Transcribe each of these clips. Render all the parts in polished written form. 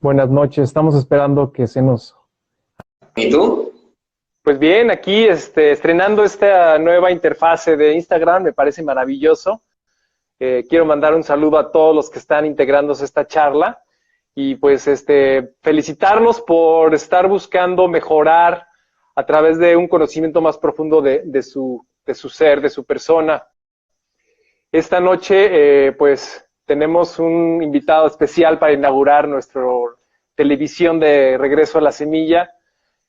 Buenas noches, estamos esperando que se nos... ¿Y tú? Pues bien, aquí estrenando esta nueva interfase de Instagram, me parece maravilloso. Quiero mandar un saludo a todos los que están integrándose a esta charla y pues felicitarlos por estar buscando mejorar a través de un conocimiento más profundo de su ser, de su persona. Esta noche pues tenemos un invitado especial para inaugurar nuestra televisión de Regreso a la Semilla.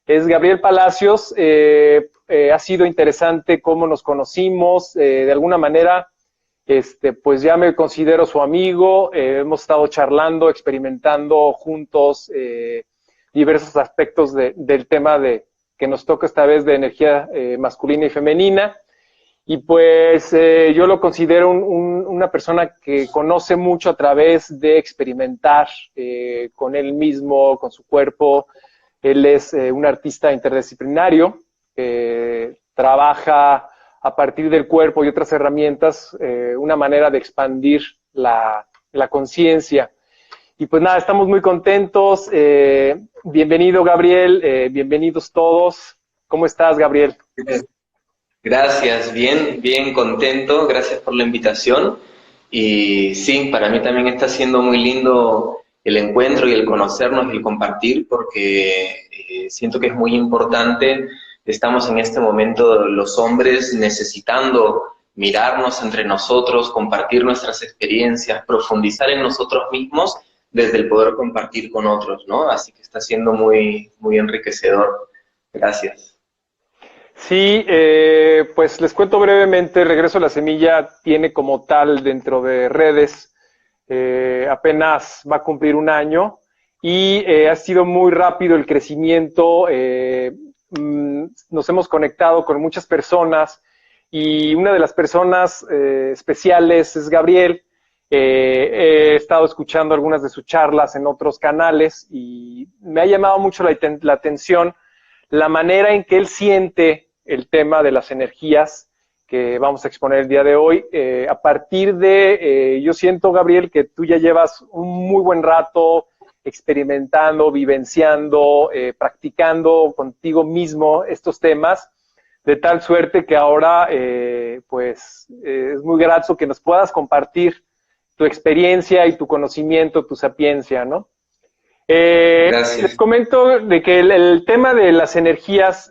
Es Gabriel Palacios. Ha sido interesante cómo nos conocimos. De alguna manera, pues ya me considero su amigo. Hemos estado charlando, experimentando juntos diversos aspectos del tema que nos toca esta vez de energía masculina y femenina. Y pues yo lo considero una persona que conoce mucho a través de experimentar con él mismo, con su cuerpo. Él es un artista interdisciplinario que trabaja a partir del cuerpo y otras herramientas, una manera de expandir la conciencia. Y pues nada, estamos muy contentos. Bienvenido, Gabriel. Bienvenidos todos. ¿Cómo estás, Gabriel? Gracias, bien, bien contento, gracias por la invitación. Y sí, para mí también está siendo muy lindo el encuentro y el conocernos y el compartir, porque siento que es muy importante. Estamos en este momento los hombres necesitando mirarnos entre nosotros, compartir nuestras experiencias, profundizar en nosotros mismos desde el poder compartir con otros, ¿no? Así que está siendo muy, muy enriquecedor. Gracias. Sí, pues les cuento brevemente. Regreso a la Semilla tiene como tal dentro de redes, apenas va a cumplir un año y ha sido muy rápido el crecimiento. Nos hemos conectado con muchas personas y una de las personas especiales es Gabriel. He estado escuchando algunas de sus charlas en otros canales y me ha llamado mucho la atención la manera en que él siente el tema de las energías que vamos a exponer el día de hoy. A partir yo siento, Gabriel, que tú ya llevas un muy buen rato experimentando, vivenciando, practicando contigo mismo estos temas, de tal suerte que ahora, es muy grato que nos puedas compartir tu experiencia y tu conocimiento, tu sapiencia, ¿no? Les Gracias. comento de que el tema de las energías,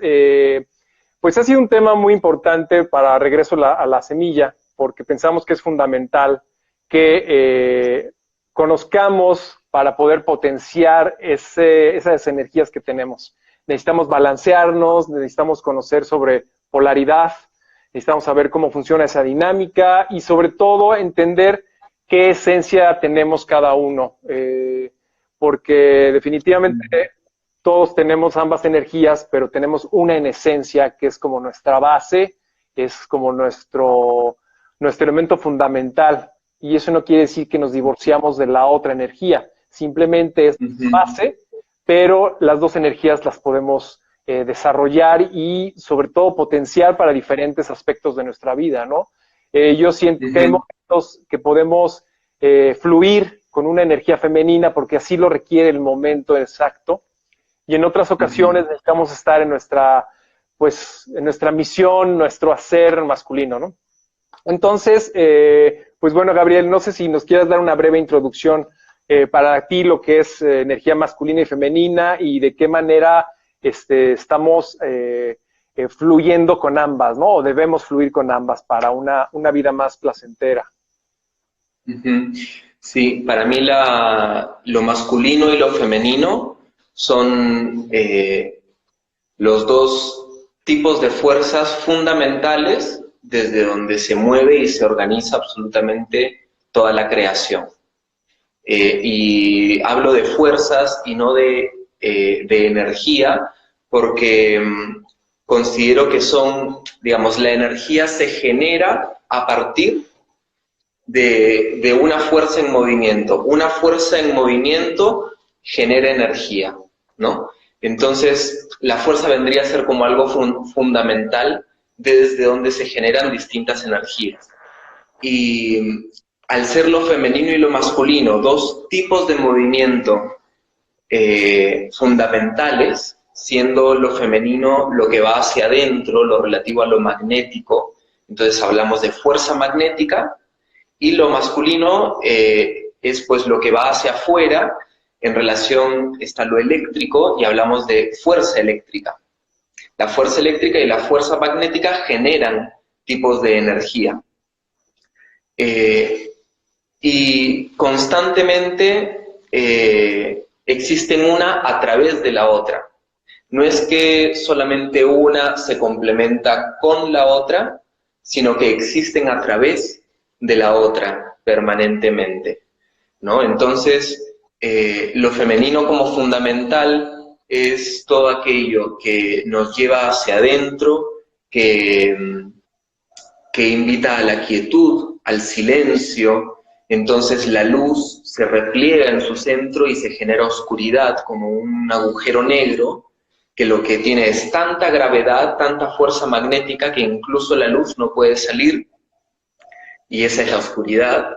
pues ha sido un tema muy importante para Regreso a la Semilla, porque pensamos que es fundamental que conozcamos para poder potenciar esas energías que tenemos. Necesitamos balancearnos, necesitamos conocer sobre polaridad, necesitamos saber cómo funciona esa dinámica y sobre todo entender qué esencia tenemos cada uno. Porque definitivamente todos tenemos ambas energías, pero tenemos una en esencia que es como nuestra base, es como nuestro elemento fundamental. Y eso no quiere decir que nos divorciamos de la otra energía, simplemente es base, pero las dos energías las podemos desarrollar y sobre todo potenciar para diferentes aspectos de nuestra vida, ¿no? Yo siento que hay momentos que podemos fluir con una energía femenina porque así lo requiere el momento exacto, y en otras ocasiones necesitamos estar en nuestra misión, nuestro hacer masculino, ¿no? Entonces, pues bueno, Gabriel, no sé si nos quieras dar una breve introducción para ti lo que es energía masculina y femenina y de qué manera estamos fluyendo con ambas, ¿no? O debemos fluir con ambas para una vida más placentera. Sí, para mí lo masculino y lo femenino son los dos tipos de fuerzas fundamentales desde donde se mueve y se organiza absolutamente toda la creación. Y hablo de fuerzas y no de energía, porque considero que digamos, la energía se genera a partir de una fuerza en movimiento. Una fuerza en movimiento genera energía, ¿no? Entonces, la fuerza vendría a ser como algo fundamental desde donde se generan distintas energías. Y al ser lo femenino y lo masculino, dos tipos de movimiento fundamentales, siendo lo femenino lo que va hacia adentro, lo relativo a lo magnético. Entonces hablamos de fuerza magnética, y lo masculino es pues lo que va hacia afuera. En relación está lo eléctrico y hablamos de fuerza eléctrica. La fuerza eléctrica y la fuerza magnética generan tipos de energía. Y constantemente existen una a través de la otra. No es que solamente una se complementa con la otra, sino que existen a través de la otra permanentemente, ¿no? Entonces, lo femenino como fundamental es todo aquello que nos lleva hacia adentro, que invita a la quietud, al silencio. Entonces la luz se repliega en su centro y se genera oscuridad como un agujero negro, que lo que tiene es tanta gravedad, tanta fuerza magnética, que incluso la luz no puede salir, y esa es la oscuridad.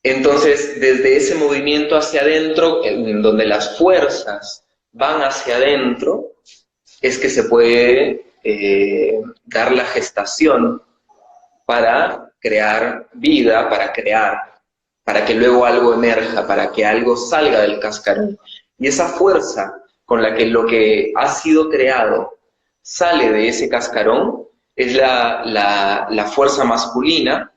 Entonces, desde ese movimiento hacia adentro, en donde las fuerzas van hacia adentro, es que se puede dar la gestación para crear vida, para que luego algo emerja, para que algo salga del cascarón. Y esa fuerza con la que lo que ha sido creado sale de ese cascarón es la fuerza masculina,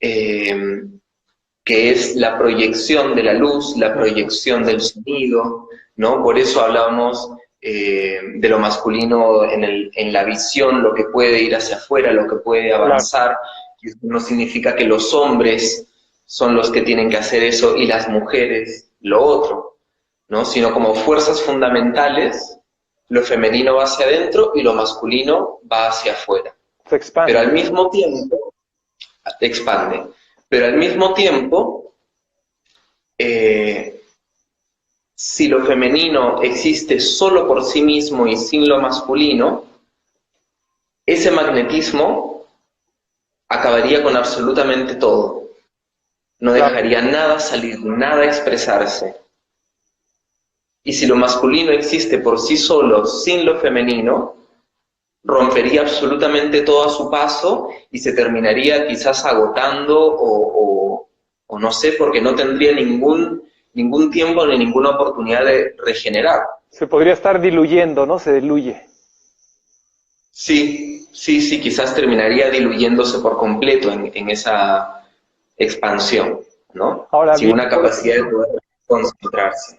que es la proyección de la luz, la proyección del sonido, ¿no? Por eso hablábamos de lo masculino en la visión, lo que puede ir hacia afuera, lo que puede avanzar. Claro. Y eso no significa que los hombres son los que tienen que hacer eso y las mujeres lo otro, ¿no? Sino como fuerzas fundamentales, lo femenino va hacia adentro y lo masculino va hacia afuera. Se expande. Pero al mismo tiempo, expande. Pero al mismo tiempo, si lo femenino existe solo por sí mismo y sin lo masculino, ese magnetismo acabaría con absolutamente todo. No dejaría nada salir, nada expresarse. Y si lo masculino existe por sí solo, sin lo femenino, rompería absolutamente todo a su paso y se terminaría quizás agotando o no sé, porque no tendría ningún tiempo ni ninguna oportunidad de regenerar. Se podría estar diluyendo, ¿no? Se diluye. Sí, quizás terminaría diluyéndose por completo en esa expansión, ¿no? Ahora, sin una capacidad de poder concentrarse.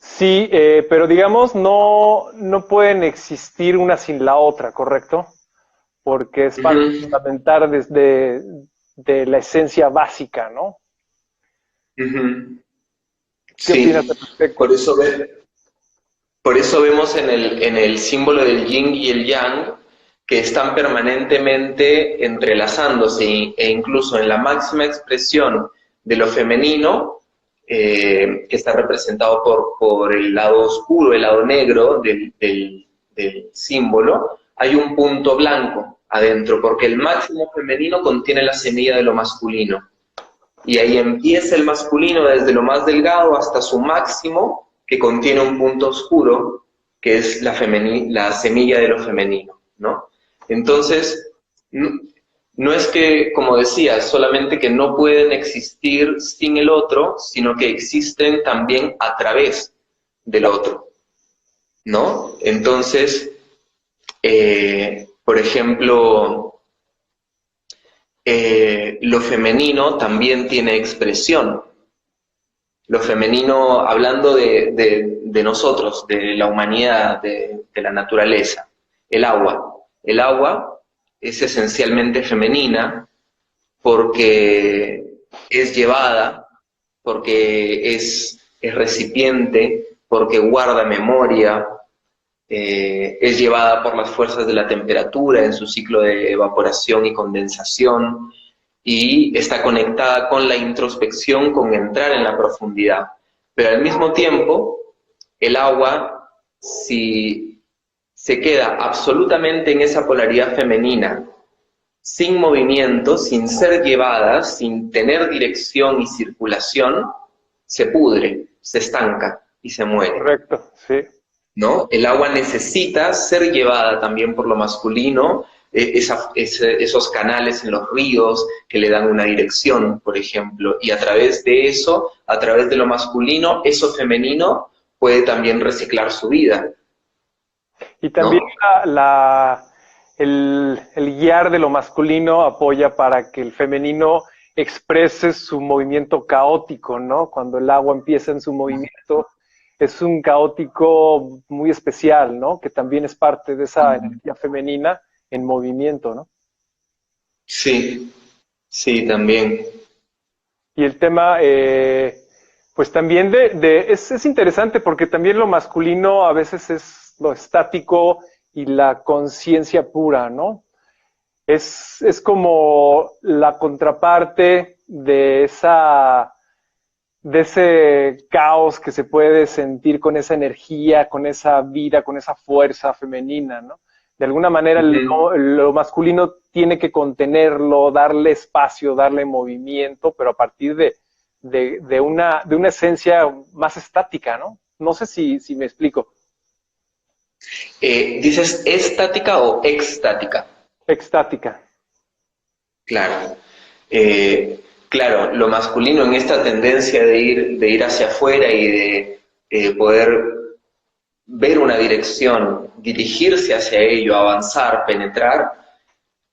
Sí, pero digamos, no pueden existir una sin la otra, ¿correcto? Porque es parte fundamental de la esencia básica, ¿no? ¿Qué opinas al respecto? Por eso vemos en el símbolo del yin y el yang que están permanentemente entrelazándose, e incluso en la máxima expresión de lo femenino, que está representado por el lado oscuro, el lado negro del símbolo, hay un punto blanco adentro, porque el máximo femenino contiene la semilla de lo masculino. Y ahí empieza el masculino desde lo más delgado hasta su máximo, que contiene un punto oscuro, que es la semilla de lo femenino, ¿no? Entonces, no es que, como decía, solamente que no pueden existir sin el otro, sino que existen también a través del otro, ¿no? Entonces, por ejemplo, lo femenino también tiene expresión. Lo femenino, hablando de nosotros, de la humanidad, de la naturaleza, el agua. El agua es esencialmente femenina porque es llevada, porque es recipiente, porque guarda memoria, es llevada por las fuerzas de la temperatura en su ciclo de evaporación y condensación, y está conectada con la introspección, con entrar en la profundidad. Pero al mismo tiempo, el agua, si se queda absolutamente en esa polaridad femenina, sin movimiento, sin ser llevada, sin tener dirección y circulación, se pudre, se estanca y se muere. Correcto, sí. ¿No? El agua necesita ser llevada también por lo masculino, esos canales en los ríos que le dan una dirección, por ejemplo, y a través de eso, a través de lo masculino, eso femenino puede también reciclar su vida. Y también ¿no? el guiar de lo masculino apoya para que el femenino exprese su movimiento caótico, ¿no? Cuando el agua empieza en su movimiento, es un caótico muy especial, ¿no? Que también es parte de esa energía femenina en movimiento, ¿no? Sí, sí, también. Y el tema, pues también es interesante porque también lo masculino a veces es lo estático y la conciencia pura, ¿no? Es como la contraparte de ese caos que se puede sentir con esa energía, con esa vida, con esa fuerza femenina, ¿no? De alguna manera lo masculino tiene que contenerlo, darle espacio, darle movimiento, pero a partir de una esencia más estática, ¿no? No sé si me explico. ¿Dices estática o extática? Extática. Claro. Claro, lo masculino en esta tendencia de ir hacia afuera y de poder ver una dirección, dirigirse hacia ello, avanzar, penetrar,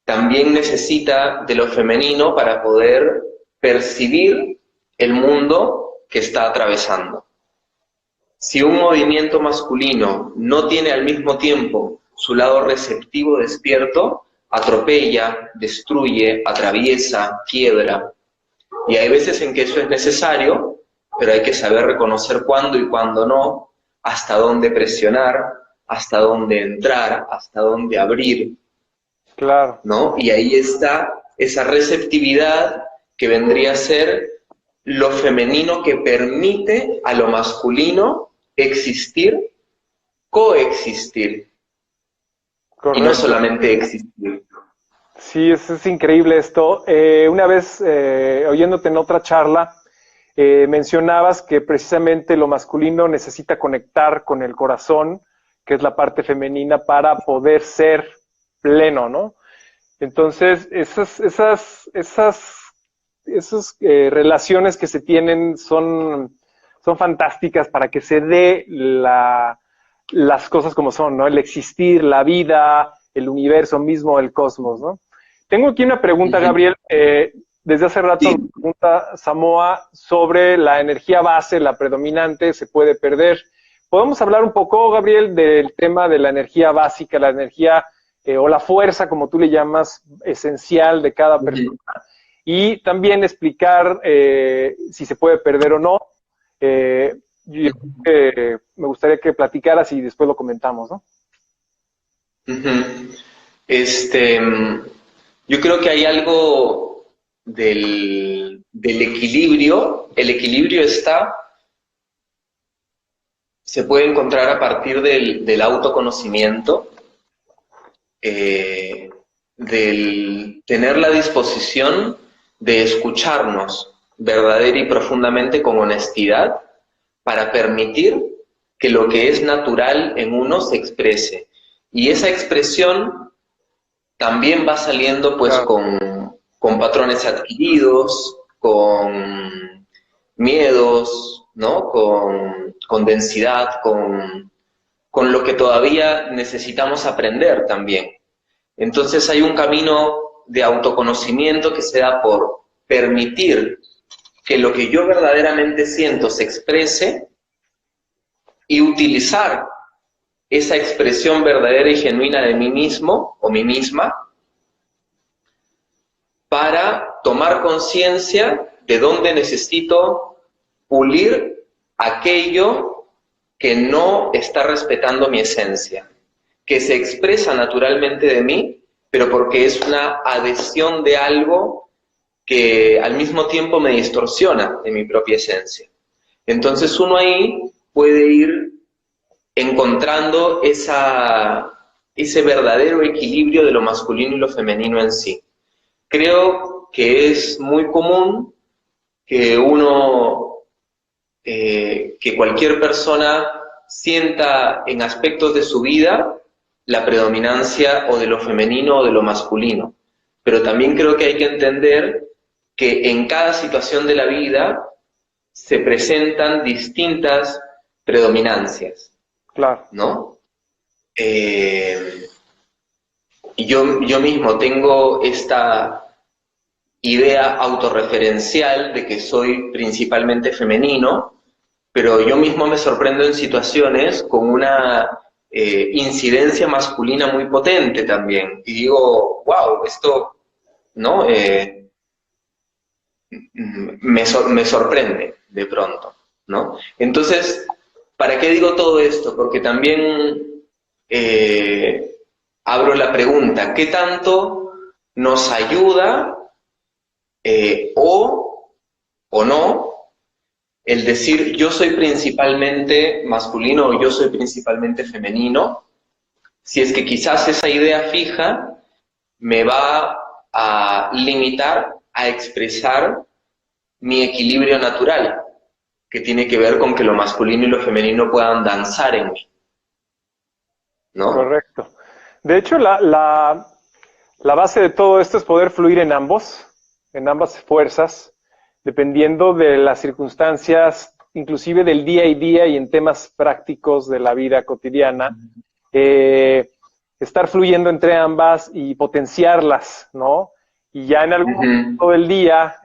también necesita de lo femenino para poder percibir el mundo que está atravesando. Si un movimiento masculino no tiene al mismo tiempo su lado receptivo despierto, atropella, destruye, atraviesa, quiebra. Y hay veces en que eso es necesario, pero hay que saber reconocer cuándo y cuándo no, hasta dónde presionar, hasta dónde entrar, hasta dónde abrir. Claro. ¿No? Y ahí está esa receptividad que vendría a ser lo femenino que permite a lo masculino existir, coexistir. Correcto. Y no solamente existir. Sí, es increíble esto. Una vez, oyéndote en otra charla, mencionabas que precisamente lo masculino necesita conectar con el corazón, que es la parte femenina, para poder ser pleno, ¿no? Entonces, esas relaciones que se tienen son fantásticas para que se dé las cosas como son, ¿no? El existir, la vida, el universo mismo, el cosmos, ¿no? Tengo aquí una pregunta, Gabriel. Desde hace rato me pregunta Samoa sobre la energía base, la predominante, se puede perder. ¿Podemos hablar un poco, Gabriel, del tema de la energía básica, la energía o la fuerza, como tú le llamas, esencial de cada persona? Y también explicar si se puede perder o no. Yo me gustaría que platicaras y después lo comentamos, ¿no? Yo creo que hay algo del equilibrio. El equilibrio se puede encontrar a partir del autoconocimiento, del tener la disposición de escucharnos verdadera y profundamente con honestidad para permitir que lo que es natural en uno se exprese. Y esa expresión también va saliendo pues con patrones adquiridos, con miedos, ¿no? Con densidad, con lo que todavía necesitamos aprender también. Entonces hay un camino de autoconocimiento que se da por permitir que lo que yo verdaderamente siento se exprese y utilizar esa expresión verdadera y genuina de mí mismo o mí misma para tomar conciencia de dónde necesito pulir aquello que no está respetando mi esencia, que se expresa naturalmente de mí, pero porque es una adhesión de algo que al mismo tiempo me distorsiona de mi propia esencia. Entonces uno ahí puede ir encontrando ese verdadero equilibrio de lo masculino y lo femenino en sí. Creo que es muy común que uno que cualquier persona sienta en aspectos de su vida la predominancia o de lo femenino o de lo masculino. Pero también creo que hay que entender que en cada situación de la vida se presentan distintas predominancias, Claro. ¿no? Yo mismo tengo esta idea autorreferencial de que soy principalmente femenino, pero yo mismo me sorprendo en situaciones con una incidencia masculina muy potente también. Y digo, wow, esto, ¿no? Me sorprende de pronto, ¿no? Entonces, ¿para qué digo todo esto? Porque también abro la pregunta, ¿qué tanto nos ayuda o no el decir yo soy principalmente masculino o yo soy principalmente femenino? Si es que quizás esa idea fija me va a limitar a expresar mi equilibrio natural, que tiene que ver con que lo masculino y lo femenino puedan danzar en mí, ¿no? Correcto. De hecho, la base de todo esto es poder fluir en ambas fuerzas, dependiendo de las circunstancias, inclusive del día y día y en temas prácticos de la vida cotidiana. Estar fluyendo entre ambas y potenciarlas, ¿no? Y ya en algún momento del día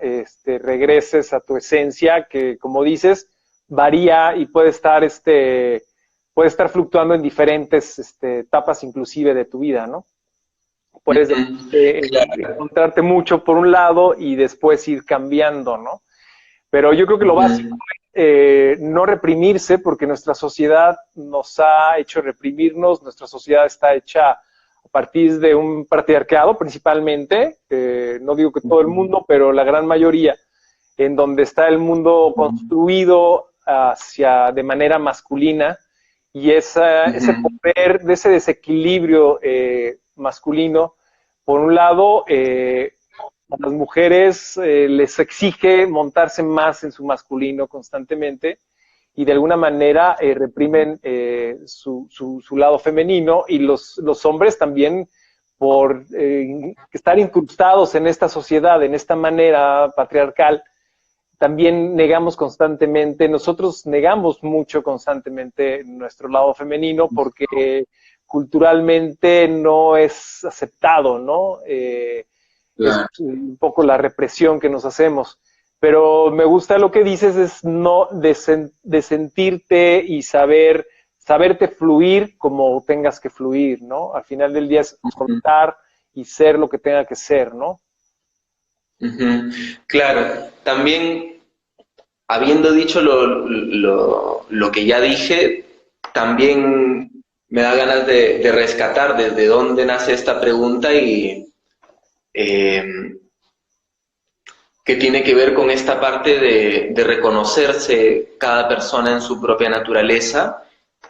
regreses a tu esencia, que como dices, varía y puede estar fluctuando en diferentes etapas inclusive de tu vida, ¿no? Puedes encontrarte mucho por un lado y después ir cambiando, ¿no? Pero yo creo que lo básico es no reprimirse, porque nuestra sociedad nos ha hecho reprimirnos, nuestra sociedad está hecha a partir de un patriarcado principalmente, no digo que todo el mundo, pero la gran mayoría, en donde está el mundo construido de manera masculina, y ese poder, de ese desequilibrio masculino, por un lado, a las mujeres les exige montarse más en su masculino constantemente y de alguna manera reprimen su lado femenino, y los hombres también, por estar incrustados en esta sociedad, en esta manera patriarcal, también negamos constantemente, nosotros negamos mucho constantemente nuestro lado femenino porque culturalmente no es aceptado, ¿no? Claro. Es un poco la represión que nos hacemos. Pero me gusta lo que dices, es no de sentirte y saberte fluir como tengas que fluir, ¿no? Al final del día es soltar y ser lo que tenga que ser, ¿no? Claro, también habiendo dicho lo que ya dije, también me da ganas de rescatar desde dónde nace esta pregunta y que tiene que ver con esta parte de reconocerse cada persona en su propia naturaleza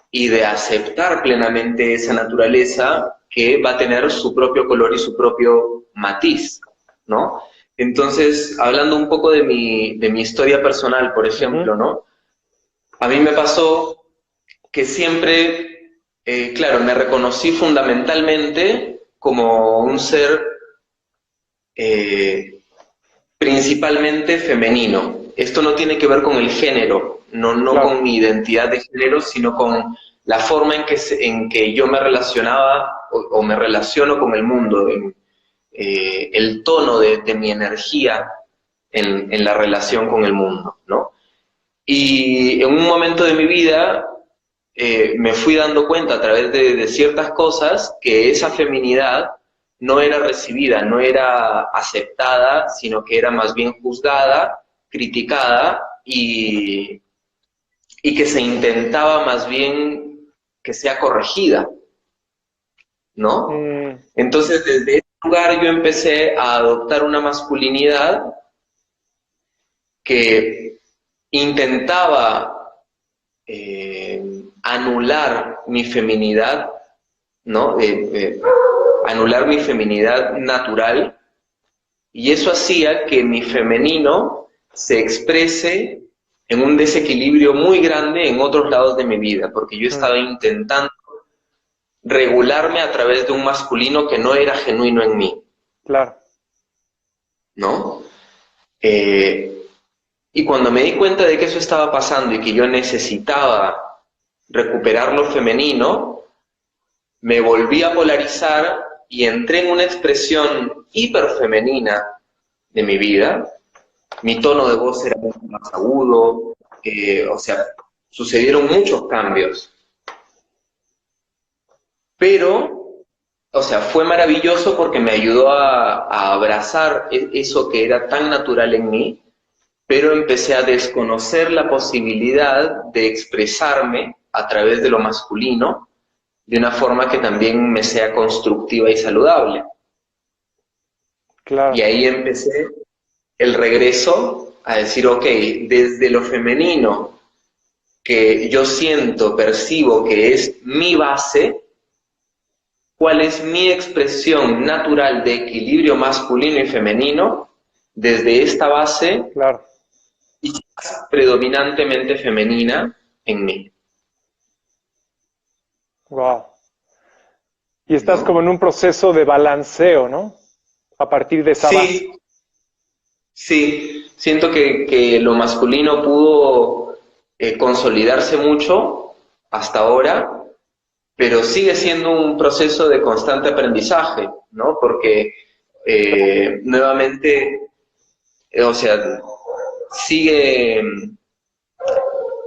y de aceptar plenamente esa naturaleza que va a tener su propio color y su propio matiz, ¿no? Entonces, hablando un poco de mi historia personal, por ejemplo, ¿no? A mí me pasó que siempre, claro, me reconocí fundamentalmente como un ser principalmente femenino. Esto no tiene que ver con el género, no claro, con mi identidad de género, sino con la forma en que yo me relacionaba o me relaciono con el mundo, el tono de mi energía en la relación con el mundo, ¿no? Y en un momento de mi vida me fui dando cuenta a través de ciertas cosas que esa feminidad no era recibida, no era aceptada, sino que era más bien juzgada, criticada y que se intentaba más bien que sea corregida, ¿no? Entonces, desde ese lugar yo empecé a adoptar una masculinidad que intentaba anular mi feminidad, ¿no? Anular mi feminidad natural, y eso hacía que mi femenino se exprese en un desequilibrio muy grande en otros lados de mi vida, porque yo estaba intentando regularme a través de un masculino que no era genuino en mí, Claro. ¿no? Y cuando me di cuenta de que eso estaba pasando y que yo necesitaba recuperar lo femenino, me volví a polarizar y entré en una expresión hiperfemenina de mi vida. Mi tono de voz era mucho más agudo, o sea, sucedieron muchos cambios. Pero, o sea, fue maravilloso porque me ayudó a abrazar eso que era tan natural en mí, pero empecé a desconocer la posibilidad de expresarme a través de lo masculino de una forma que también me sea constructiva y saludable. Claro. Y ahí empecé el regreso a decir, ok, desde lo femenino que yo siento, percibo que es mi base, ¿cuál es mi expresión natural de equilibrio masculino y femenino desde esta base Claro. y predominantemente femenina en mí? Wow. Y estás ¿No? como en un proceso de balanceo, ¿no? A partir de esa base. Sí, siento que lo masculino pudo consolidarse mucho hasta ahora, pero sigue siendo un proceso de constante aprendizaje, ¿no? Porque nuevamente, o sea, sigue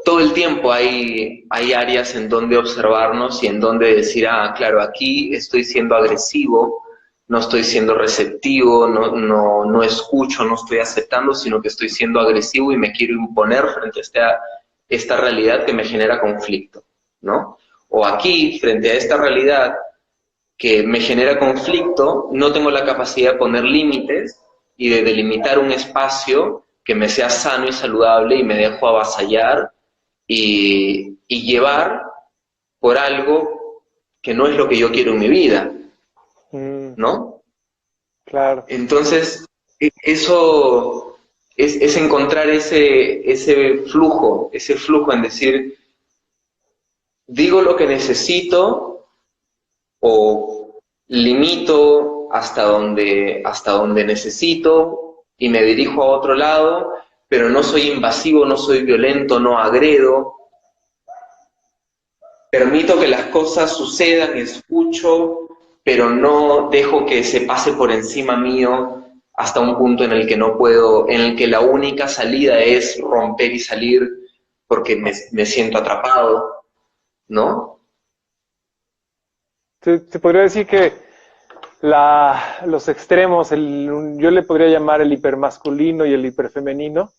todo el tiempo hay áreas en donde observarnos y en donde decir, ah, claro, aquí estoy siendo agresivo, no estoy siendo receptivo, no escucho, no estoy aceptando, sino que estoy siendo agresivo y me quiero imponer frente a esta realidad que me genera conflicto, ¿no? O aquí, frente a esta realidad que me genera conflicto, no tengo la capacidad de poner límites y de delimitar un espacio que me sea sano y saludable y me dejo avasallar y llevar por algo que no es lo que yo quiero en mi vida, ¿no? Claro. Entonces, eso es encontrar ese flujo en decir, digo lo que necesito o limito hasta donde necesito y me dirijo a otro lado, pero no soy invasivo, no soy violento, no agredo. Permito que las cosas sucedan, escucho, pero no dejo que se pase por encima mío hasta un punto en el que no puedo, en el que la única salida es romper y salir porque me siento atrapado, ¿no? Se podría decir que los extremos, yo le podría llamar el hipermasculino y el hiperfemenino.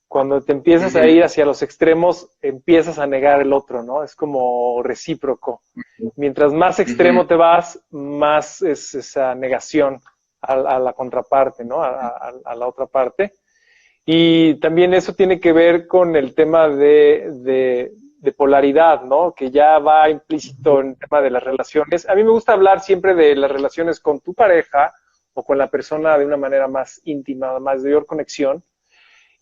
Cuando te empiezas a ir hacia los extremos, empiezas a negar el otro, ¿no? Es como recíproco. Mientras más extremo te vas, más es esa negación a la contraparte, ¿no? A la otra parte. Y también eso tiene que ver con el tema de polaridad, ¿no? Que ya va implícito en el tema de las relaciones. A mí me gusta hablar siempre de las relaciones con tu pareja o con la persona de una manera más íntima, más de mayor conexión,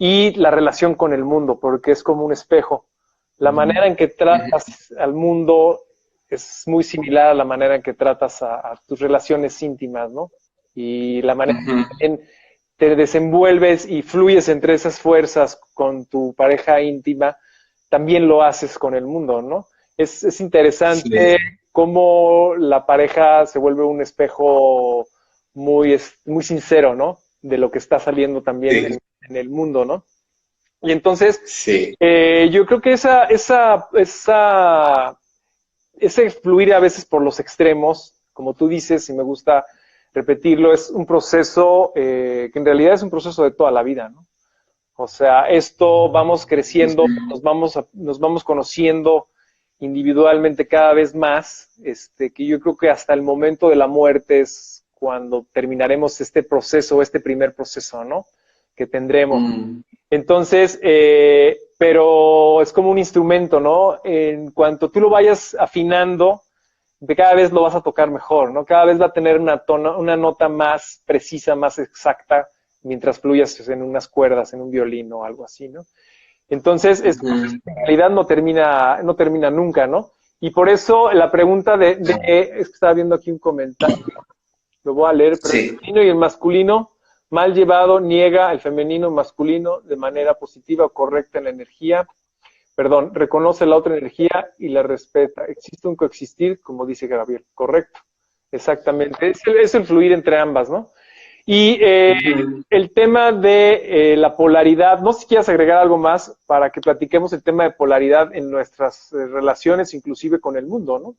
y la relación con el mundo, porque es como un espejo. La manera en que tratas al mundo es muy similar a la manera en que tratas a tus relaciones íntimas, ¿no? Y la manera en que también te desenvuelves y fluyes entre esas fuerzas con tu pareja íntima, también lo haces con el mundo, ¿no? Es interesante cómo la pareja se vuelve un espejo muy sincero, ¿no? De lo que está saliendo también en el mundo, ¿no? Y entonces, yo creo que ese fluir a veces por los extremos, como tú dices, y me gusta repetirlo, es un proceso que en realidad es un proceso de toda la vida, ¿no? O sea, esto vamos creciendo, nos vamos conociendo individualmente cada vez más, que yo creo que hasta el momento de la muerte es cuando terminaremos este proceso, este primer proceso, ¿no? Que tendremos. Entonces, pero es como un instrumento, ¿no? En cuanto tú lo vayas afinando, cada vez lo vas a tocar mejor, ¿no? Cada vez va a tener una nota más precisa, más exacta, mientras fluyas en unas cuerdas, en un violín o algo así, ¿no? Entonces, en realidad no termina nunca, ¿no? Y por eso la pregunta es que estaba viendo aquí un comentario, lo voy a leer, pero el femenino y el masculino, mal llevado, niega el femenino masculino de manera positiva o correcta en la energía. Perdón, reconoce la otra energía y la respeta. Existe un coexistir, como dice Gabriel. Correcto, exactamente. Es el fluir entre ambas, ¿no? Y el tema de la polaridad, no sé si quieres agregar algo más para que platiquemos el tema de polaridad en nuestras relaciones, inclusive con el mundo, ¿no?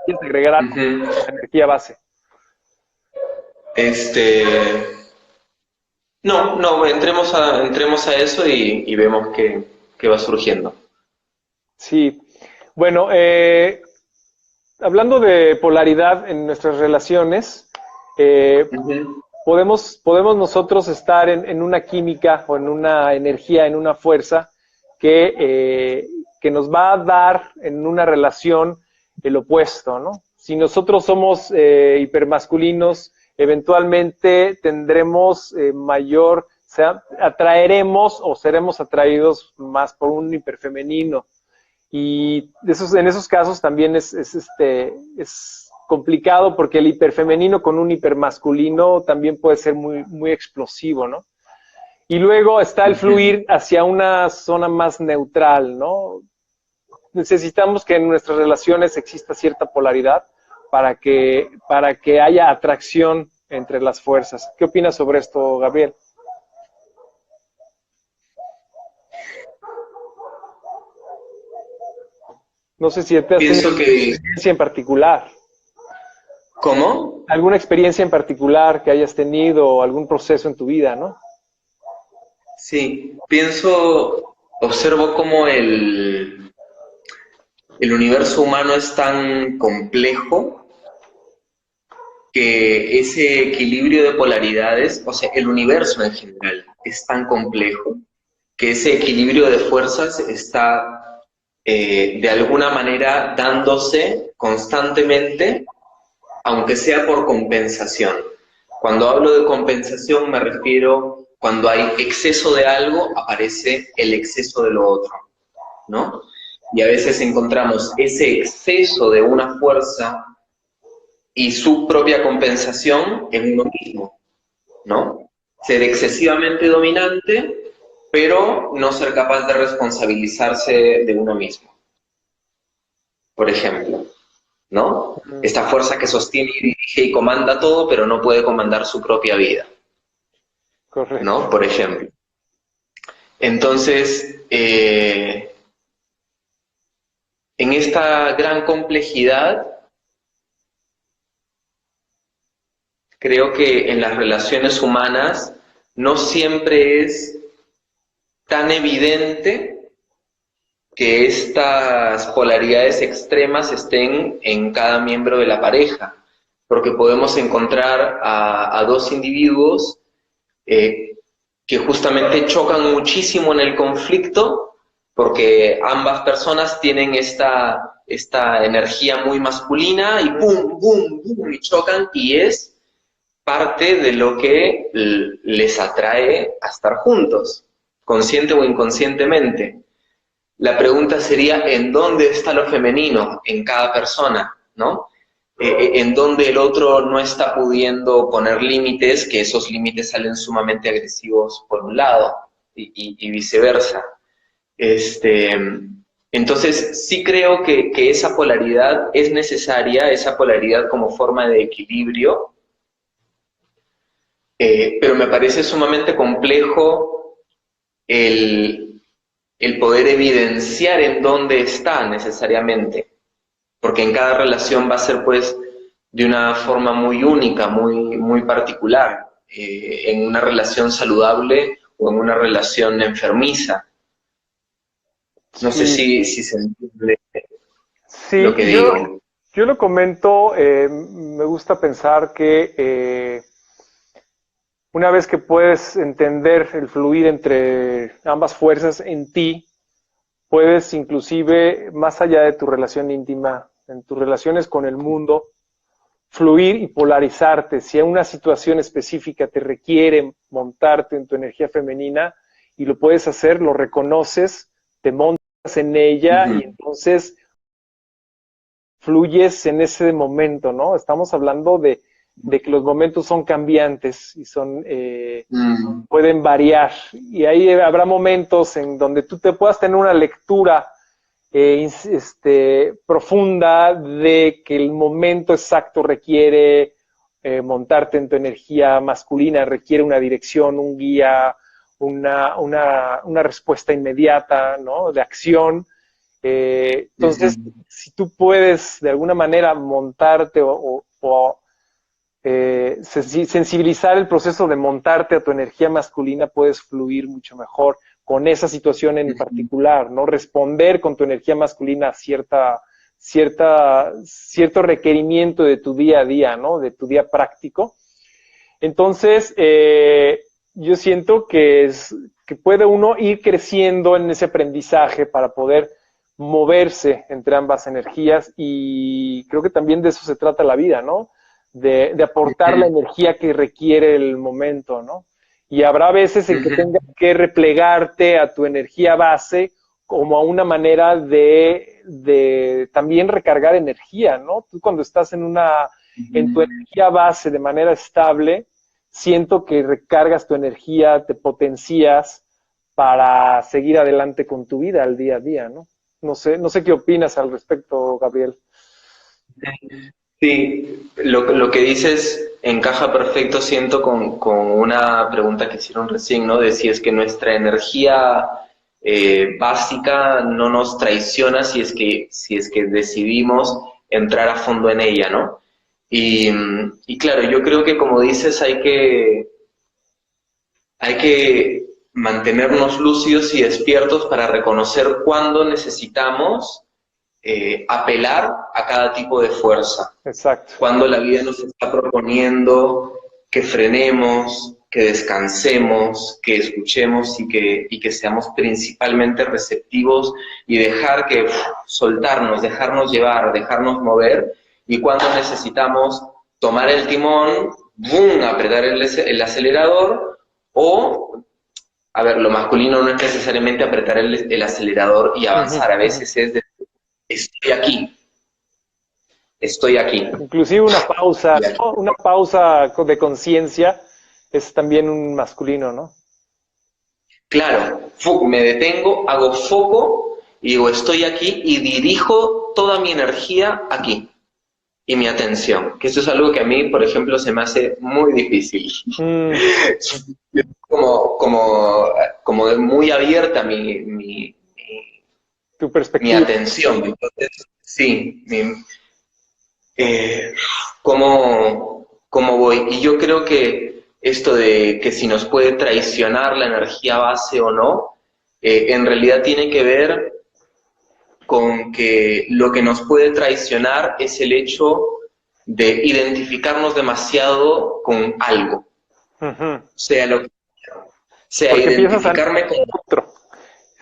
¿Quieres agregar algo a la energía base? No, entremos a eso y vemos qué va surgiendo. Sí, bueno, hablando de polaridad en nuestras relaciones, podemos nosotros estar en una química o en una energía, en una fuerza que nos va a dar en una relación el opuesto, ¿no? Si nosotros somos hipermasculinos, eventualmente tendremos atraeremos o seremos atraídos más por un hiperfemenino. Y en esos casos también es complicado porque el hiperfemenino con un hipermasculino también puede ser muy, muy explosivo, ¿no? Y luego está el fluir hacia una zona más neutral, ¿no? Necesitamos que en nuestras relaciones exista cierta polaridad para que haya atracción entre las fuerzas. ¿Qué opinas sobre esto, Gabriel? No sé si te has tenido alguna experiencia en particular. ¿Cómo? ¿Alguna experiencia en particular que hayas tenido o algún proceso en tu vida, no? Sí, observo cómo el universo humano es tan complejo que ese equilibrio de polaridades, o sea, el universo en general es tan complejo que ese equilibrio de fuerzas está de alguna manera dándose constantemente, aunque sea por compensación. Cuando hablo de compensación me refiero cuando hay exceso de algo, aparece el exceso de lo otro, ¿no? Y a veces encontramos ese exceso de una fuerza y su propia compensación en uno mismo, ¿no? Ser excesivamente dominante, pero no ser capaz de responsabilizarse de uno mismo. Por ejemplo, ¿no? Esta fuerza que sostiene y dirige y comanda todo, pero no puede comandar su propia vida. Correcto. ¿No? Por ejemplo. Entonces, en esta gran complejidad, creo que en las relaciones humanas no siempre es tan evidente que estas polaridades extremas estén en cada miembro de la pareja, porque podemos encontrar a dos individuos que justamente chocan muchísimo en el conflicto, porque ambas personas tienen esta energía muy masculina y ¡pum, bum, bum! Y chocan, y es parte de lo que les atrae a estar juntos, consciente o inconscientemente. La pregunta sería, ¿en dónde está lo femenino en cada persona, ¿no? En donde el otro no está pudiendo poner límites, que esos límites salen sumamente agresivos por un lado y viceversa. Entonces, sí creo que esa polaridad es necesaria, esa polaridad como forma de equilibrio, pero me parece sumamente complejo el poder evidenciar en dónde está necesariamente. Porque en cada relación va a ser, pues, de una forma muy única, muy, muy particular, en una relación saludable o en una relación enfermiza. No sé si se entiende lo que digo. Yo lo comento, me gusta pensar que una vez que puedes entender el fluir entre ambas fuerzas en ti, puedes inclusive, más allá de tu relación íntima, en tus relaciones con el mundo, fluir y polarizarte. Si una situación específica te requiere montarte en tu energía femenina, y lo puedes hacer, lo reconoces, te montas en ella y entonces fluyes en ese momento, ¿no? Estamos hablando de que los momentos son cambiantes y son pueden variar. Y ahí habrá momentos en donde tú te puedas tener una lectura profunda de que el momento exacto requiere montarte en tu energía masculina, requiere una dirección, un guía, una respuesta inmediata, ¿no? De acción. Entonces, si tú puedes de alguna manera montarte o sensibilizar el proceso de montarte a tu energía masculina, puedes fluir mucho mejor con esa situación en particular, ¿no? Responder con tu energía masculina a cierto requerimiento de tu día a día, ¿no? De tu día práctico. Entonces, yo siento que puede uno ir creciendo en ese aprendizaje para poder moverse entre ambas energías, y creo que también de eso se trata la vida, ¿no? De aportar la energía que requiere el momento, ¿no? Y habrá veces en que tengas que replegarte a tu energía base como a una manera de también recargar energía, ¿no? Tú cuando estás en tu energía base de manera estable, siento que recargas tu energía, te potencias para seguir adelante con tu vida al día a día, ¿no? No sé qué opinas al respecto, Gabriel. Sí, lo que dices encaja perfecto, siento, con una pregunta que hicieron recién, ¿no? De si es que nuestra energía básica no nos traiciona si es que decidimos entrar a fondo en ella, ¿no? Y claro, yo creo que, como dices, hay que mantenernos lúcidos y despiertos para reconocer cuándo necesitamos apelar a cada tipo de fuerza. Exacto. Cuando la vida nos está proponiendo que frenemos, que descansemos, que escuchemos y que seamos principalmente receptivos y soltarnos, dejarnos llevar, dejarnos mover, y cuando necesitamos tomar el timón, ¡boom!, apretar el acelerador, o, a ver, lo masculino no es necesariamente apretar el acelerador y avanzar, a veces es decir, estoy aquí. Inclusive una pausa de conciencia es también un masculino, ¿no? Claro, me detengo, hago foco y digo, estoy aquí, y dirijo toda mi energía aquí y mi atención, que eso es algo que a mí, por ejemplo, se me hace muy difícil. Como muy abierta tu perspectiva, mi atención. Entonces, sí, cómo voy. Y yo creo que esto de que si nos puede traicionar la energía base o no, en realidad tiene que ver con que lo que nos puede traicionar es el hecho de identificarnos demasiado con algo. Sea lo que sea. Porque identificarme con otro.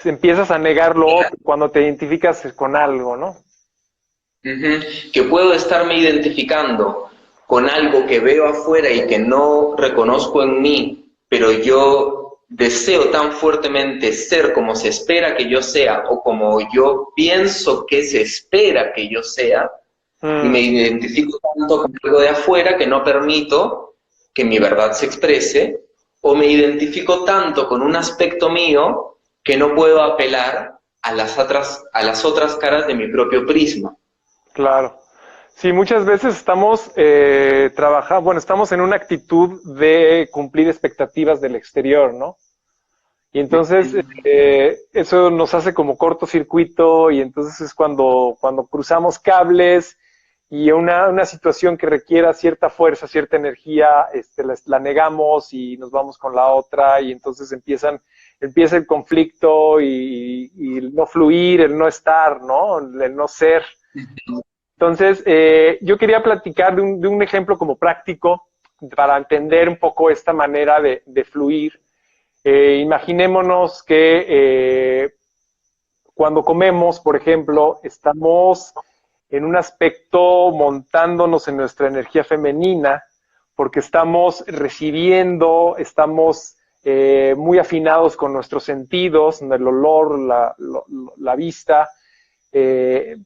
Empiezas a negarlo cuando te identificas con algo, ¿no? Que puedo estarme identificando con algo que veo afuera y que no reconozco en mí, pero yo deseo tan fuertemente ser como se espera que yo sea, o como yo pienso que se espera que yo sea, y me identifico tanto con algo de afuera que no permito que mi verdad se exprese, o me identifico tanto con un aspecto mío que no puedo apelar a las otras caras de mi propio prisma. Claro. Sí, muchas veces estamos estamos en una actitud de cumplir expectativas del exterior, ¿no? Y entonces eso nos hace como cortocircuito, y entonces es cuando cruzamos cables y una situación que requiera cierta fuerza, cierta energía, la negamos y nos vamos con la otra, y entonces empieza el conflicto y el no fluir, el no estar, ¿no? El no ser. Entonces, yo quería platicar de un ejemplo como práctico para entender un poco esta manera de fluir. Imaginémonos que cuando comemos, por ejemplo, estamos en un aspecto montándonos en nuestra energía femenina, porque estamos recibiendo, estamos muy afinados con nuestros sentidos, el olor, la vista, que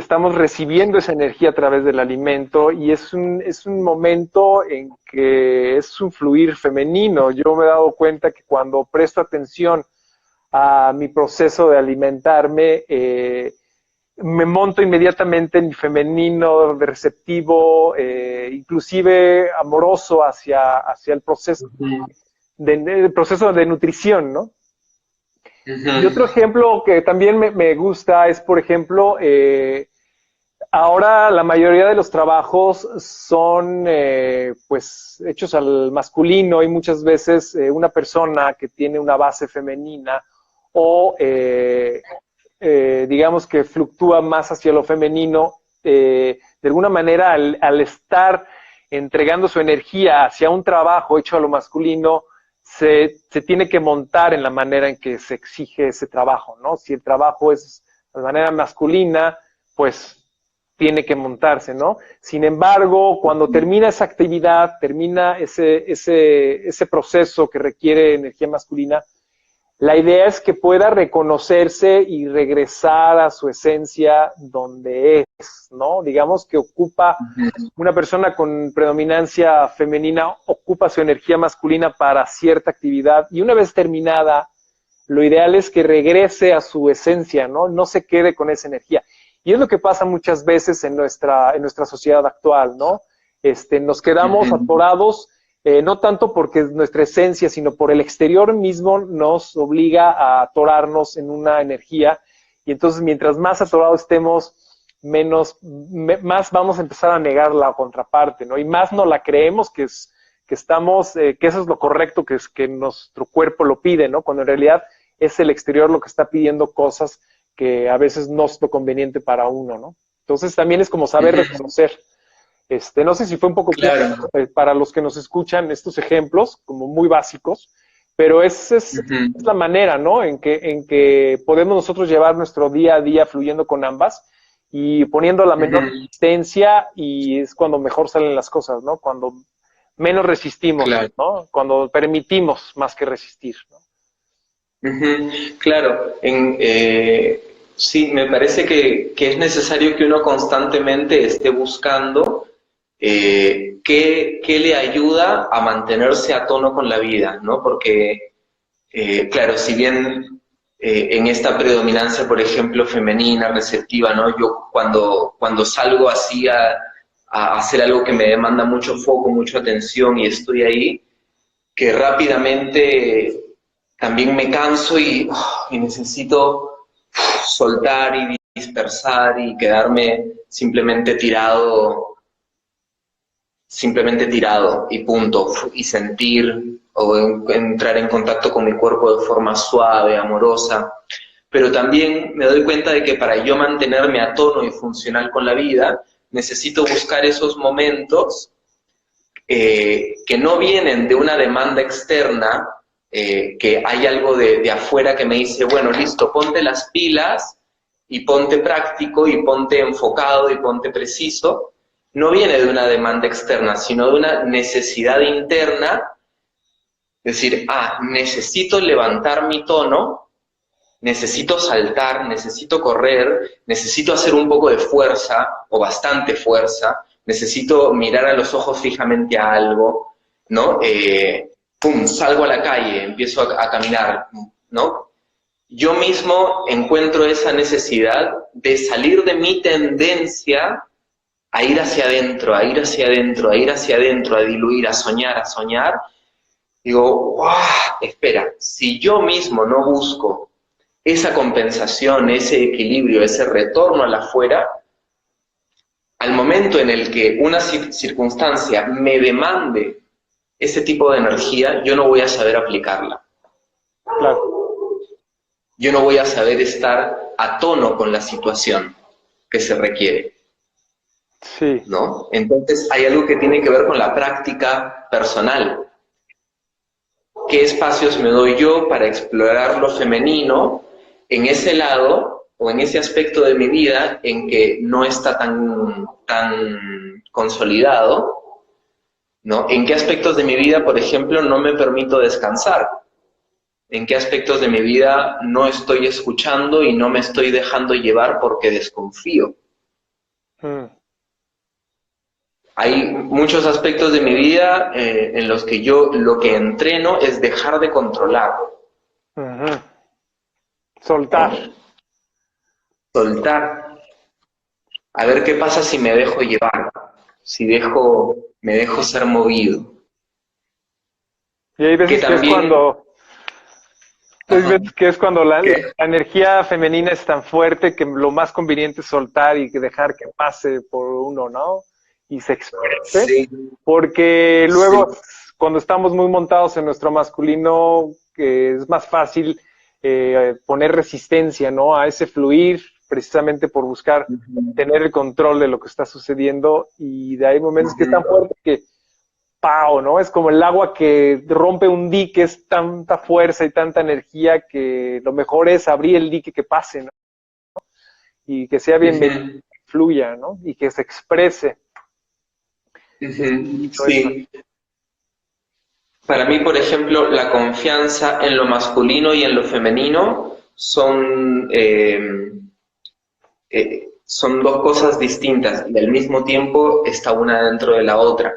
estamos recibiendo esa energía a través del alimento y es un momento en que es un fluir femenino. Yo me he dado cuenta que cuando presto atención a mi proceso de alimentarme, me monto inmediatamente en mi femenino receptivo, inclusive amoroso hacia el proceso, el proceso de nutrición, ¿no? Y otro ejemplo que también me gusta es, por ejemplo, ahora la mayoría de los trabajos son pues hechos al masculino y muchas veces una persona que tiene una base femenina o digamos que fluctúa más hacia lo femenino, de alguna manera al estar entregando su energía hacia un trabajo hecho a lo masculino, se tiene que montar en la manera en que se exige ese trabajo, ¿no? Si el trabajo es de manera masculina, pues tiene que montarse, ¿no? Sin embargo, cuando termina esa actividad, termina ese proceso que requiere energía masculina, la idea es que pueda reconocerse y regresar a su esencia donde es, ¿no? Digamos que ocupa, una persona con predominancia femenina ocupa su energía masculina para cierta actividad y una vez terminada, lo ideal es que regrese a su esencia, ¿no? No se quede con esa energía. Y es lo que pasa muchas veces en nuestra sociedad actual, ¿no? Nos quedamos atorados, no tanto porque es nuestra esencia, sino por el exterior mismo nos obliga a atorarnos en una energía. Y entonces, mientras más atorados estemos, más vamos a empezar a negar la contraparte, ¿no? Y más no la creemos que estamos, que eso es lo correcto, que nuestro cuerpo lo pide, ¿no? Cuando en realidad es el exterior lo que está pidiendo cosas que a veces no es lo conveniente para uno, ¿no? Entonces también es como saber reconocer. No sé si fue un poco claro para los que nos escuchan estos ejemplos, como muy básicos, pero es la manera, ¿no? En que podemos nosotros llevar nuestro día a día fluyendo con ambas y poniendo la menor resistencia y es cuando mejor salen las cosas, ¿no? Cuando menos resistimos, ¿no? Cuando permitimos más que resistir, ¿no? Claro, sí, me parece que es necesario que uno constantemente esté buscando qué le ayuda a mantenerse a tono con la vida, ¿no? Porque, claro, si bien en esta predominancia, por ejemplo, femenina, receptiva, ¿no? Yo cuando salgo así a hacer algo que me demanda mucho foco, mucha atención y estoy ahí, que rápidamente también me canso y necesito soltar y dispersar y quedarme simplemente tirado y punto, y sentir o entrar en contacto con mi cuerpo de forma suave, amorosa. Pero también me doy cuenta de que para yo mantenerme a tono y funcional con la vida, necesito buscar esos momentos que no vienen de una demanda externa, que hay algo de afuera que me dice, bueno, listo, ponte las pilas y ponte práctico y ponte enfocado y ponte preciso. No viene de una demanda externa, sino de una necesidad interna, decir, necesito levantar mi tono, necesito saltar, necesito correr, necesito hacer un poco de fuerza o bastante fuerza, necesito mirar a los ojos fijamente a algo, ¿no? Salgo a la calle, empiezo a caminar, ¿no? Yo mismo encuentro esa necesidad de salir de mi tendencia a ir hacia adentro, a ir hacia adentro, a ir hacia adentro, a diluir, a soñar. Digo, espera, si yo mismo no busco esa compensación, ese equilibrio, ese retorno al afuera, al momento en el que una circunstancia me demande ese tipo de energía, yo no voy a saber aplicarla. Claro. Yo no voy a saber estar a tono con la situación que se requiere. Sí. ¿No? Entonces hay algo que tiene que ver con la práctica personal. ¿Qué espacios me doy yo para explorar lo femenino en ese lado o en ese aspecto de mi vida en que no está tan consolidado, ¿no? ¿En qué aspectos de mi vida, por ejemplo, no me permito descansar? en qué aspectos de mi vida no estoy escuchando y no me estoy dejando llevar porque desconfío. Mm. Hay muchos aspectos de mi vida en los que yo lo que entreno es dejar de controlar, Ujú. Soltar. ¿no? Soltar. A ver qué pasa si me dejo llevar, si me dejo ser movido. Y hay Que veces que es también, cuando, hay ajá, veces que es cuando la ¿qué? energía femenina es tan fuerte que lo más conveniente es soltar y que dejar que pase por uno, ¿no? Y se exprese. Sí, Porque sí. luego, cuando estamos muy montados en nuestro masculino, es más fácil poner resistencia, ¿no? A ese fluir, precisamente por buscar Ujú, tener el control de lo que está sucediendo. Y de ahí momentos que es tan ujú, fuerte que ¡pau!, ¿no? Es como el agua que rompe un dique, es tanta fuerza y tanta energía que lo mejor es abrir el dique que pase, ¿no? Y que sea bienvenido, ujú, que fluya, ¿no? Y que se exprese. Es ujú. mucho eso. Sí. Para mí, por ejemplo, la confianza en lo masculino y en lo femenino son dos cosas distintas y al mismo tiempo está una dentro de la otra.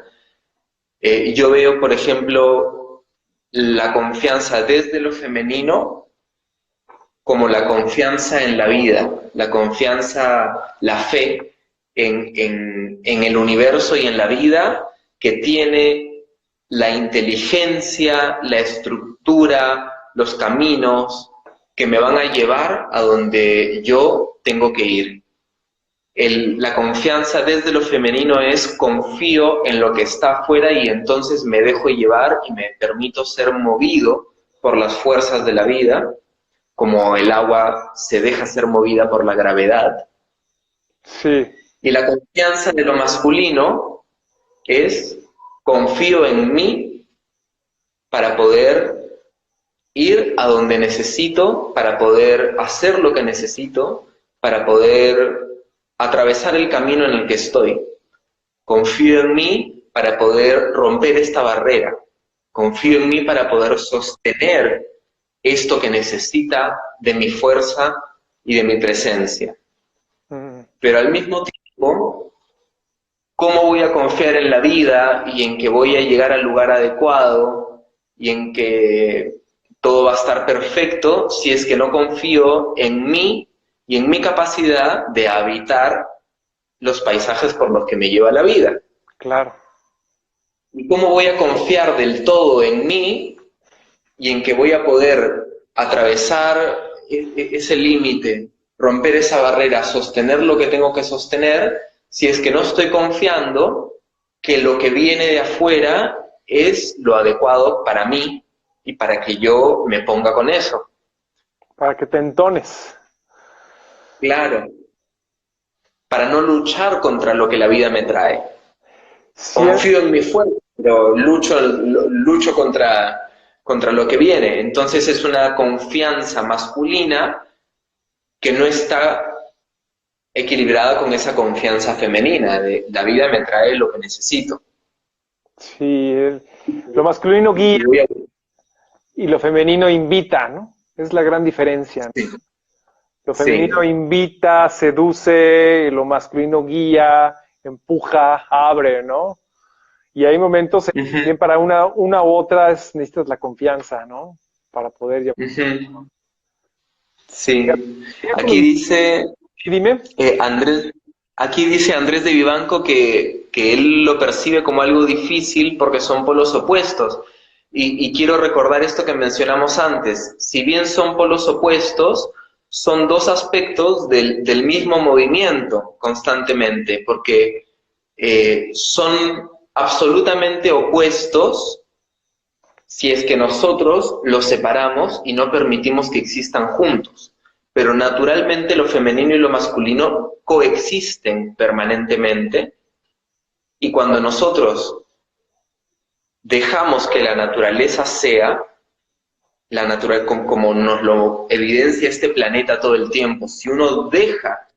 Yo veo, por ejemplo, la confianza desde lo femenino como la confianza en la vida, la confianza, la fe en el universo y en la vida que tiene la inteligencia, la estructura, los caminos que me van a llevar a donde yo tengo que ir. La confianza desde lo femenino es confío en lo que está afuera y entonces me dejo llevar y me permito ser movido por las fuerzas de la vida, como el agua se deja ser movida por la gravedad. Sí. Y la confianza de lo masculino es confío en mí para poder ir a donde necesito, para poder hacer lo que necesito, para poder atravesar el camino en el que estoy. Confío en mí para poder romper esta barrera. Confío en mí para poder sostener esto que necesita de mi fuerza y de mi presencia. Mm. Pero al mismo tiempo, ¿cómo voy a confiar en la vida y en que voy a llegar al lugar adecuado y en que todo va a estar perfecto si es que no confío en mí y en mi capacidad de habitar los paisajes por los que me lleva la vida? Claro. ¿Y cómo voy a confiar del todo en mí y en que voy a poder atravesar ese límite, romper esa barrera, sostener lo que tengo que sostener, si es que no estoy confiando que lo que viene de afuera es lo adecuado para mí y para que yo me ponga con eso? Para que te entones. Claro, para no luchar contra lo que la vida me trae. Cien- Confío en mi fuerza, pero lucho contra lo que viene. Entonces es una confianza masculina que no está equilibrada con esa confianza femenina de la vida me trae lo que necesito. sí, lo masculino guía Y voy a... y lo femenino invita, ¿no? Es la gran diferencia, ¿no? Sí, Lo femenino sí. invita, seduce, y lo masculino guía, empuja, abre, ¿no? Y hay momentos en que Ujú, también para una u otra necesitas la confianza, ¿no? Para poder llevar. ujú. Sí. Quería Aquí comentar, dice sí, dime. Andrés, aquí dice Andrés de Vivanco que él lo percibe como algo difícil porque son polos opuestos. Y quiero recordar esto que mencionamos antes. Si bien son polos opuestos, son dos aspectos del mismo movimiento constantemente, porque son absolutamente opuestos si es que nosotros los separamos y no permitimos que existan juntos. Pero naturalmente lo femenino y lo masculino coexisten permanentemente y cuando nosotros dejamos que la naturaleza sea, como nos lo evidencia este planeta todo el tiempo, si uno deja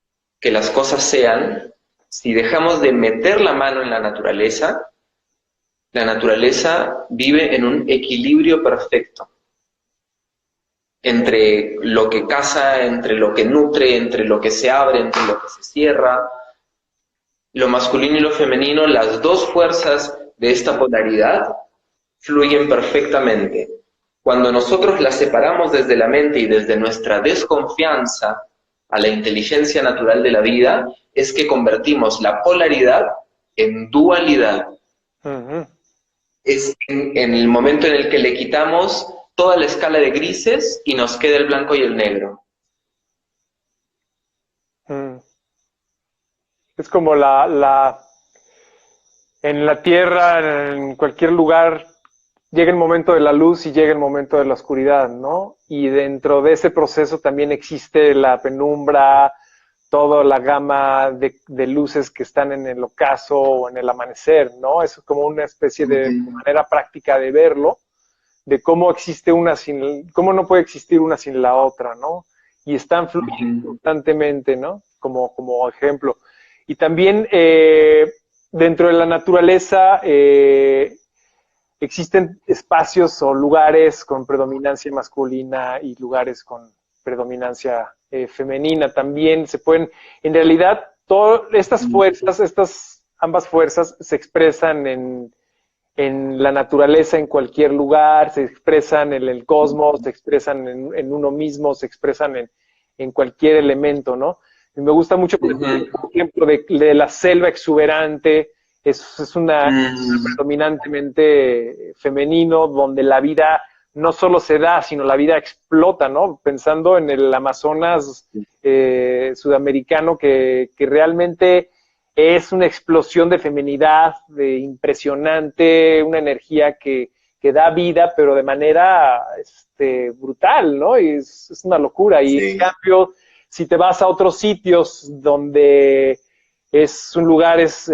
que las cosas sean, si dejamos de meter la mano en la naturaleza vive en un equilibrio perfecto. entre lo que casa, entre lo que nutre, entre lo que se abre, entre lo que se cierra. Lo masculino y lo femenino, las dos fuerzas de esta polaridad, fluyen perfectamente. Cuando nosotros las separamos desde la mente y desde nuestra desconfianza a la inteligencia natural de la vida, es que convertimos la polaridad en dualidad. Es en el momento en el que le quitamos toda la escala de grises y nos queda el blanco y el negro. Es como en la Tierra, en cualquier lugar, llega el momento de la luz y llega el momento de la oscuridad, ¿no? Y dentro de ese proceso también existe la penumbra, toda la gama de luces que están en el ocaso o en el amanecer, ¿no? Eso es como una especie de manera práctica de verlo, de cómo existe cómo no puede existir una sin la otra, ¿no? Y están fluyendo constantemente, ¿no? Como ejemplo. Y también dentro de la naturaleza existen espacios o lugares con predominancia masculina y lugares con predominancia femenina. También se pueden, en realidad, todas estas fuerzas, ambas fuerzas se expresan en la naturaleza, en cualquier lugar, se expresan en el cosmos, se expresan en uno mismo, se expresan en cualquier elemento, ¿no? Y me gusta mucho, por ejemplo, de la selva exuberante, es una predominantemente femenino, donde la vida no solo se da, sino la vida explota, ¿no? Pensando en el Amazonas sudamericano, que realmente es una explosión de feminidad, de impresionante, una energía que da vida, pero de manera brutal, ¿no? Y es una locura. Y en cambio, si te vas a otros sitios donde son lugares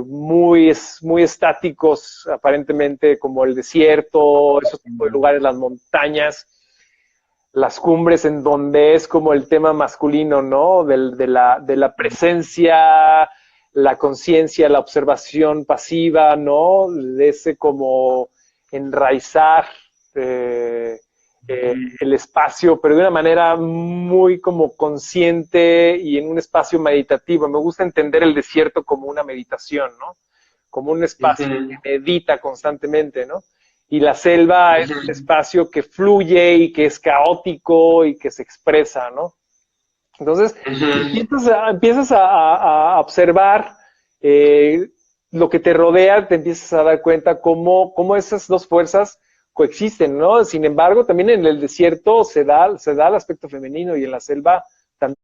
muy estáticos, aparentemente, como el desierto, esos tipos de lugares, las montañas, las cumbres, en donde es como el tema masculino, ¿no? De la presencia, la conciencia, la observación pasiva, ¿no? De ese como enraizar el espacio, pero de una manera muy como consciente y en un espacio meditativo. Me gusta entender el desierto como una meditación, ¿no? Como un espacio que medita constantemente, ¿no? Y la selva es un espacio que fluye y que es caótico y que se expresa, ¿no? Entonces, empiezas a observar lo que te rodea, te empiezas a dar cuenta cómo esas dos fuerzas coexisten, ¿no? Sin embargo, también en el desierto se da el aspecto femenino y en la selva también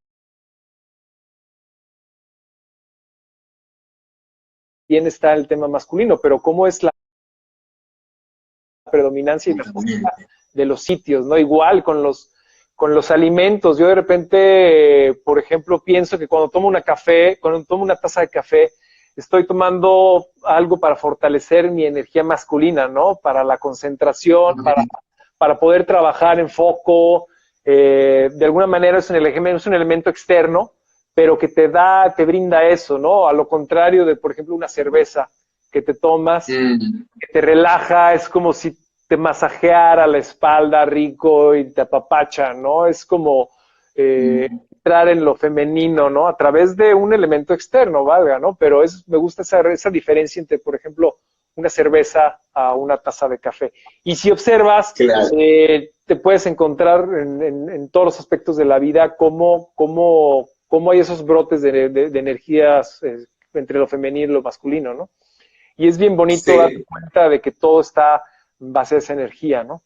está el tema masculino, pero cómo es la predominancia y la fuerza de los sitios, ¿no? Igual con los alimentos. Yo de repente, por ejemplo, pienso que cuando tomo una taza de café, estoy tomando algo para fortalecer mi energía masculina, ¿no? Para la concentración, para poder trabajar en foco. De alguna manera es un elemento externo, pero que te brinda eso, ¿no? A lo contrario de, por ejemplo, una cerveza que te tomas, que te relaja, es como si te masajeara la espalda rico y te apapacha, ¿no? Es como entrar en lo femenino, ¿no? A través de un elemento externo, valga, ¿no? Pero me gusta esa diferencia entre, por ejemplo, una cerveza a una taza de café. Y si observas, claro, te puedes encontrar en todos los aspectos de la vida cómo hay esos brotes de energías entre lo femenino y lo masculino, ¿no? Y es bien bonito darte cuenta de que todo está en base a esa energía, ¿no?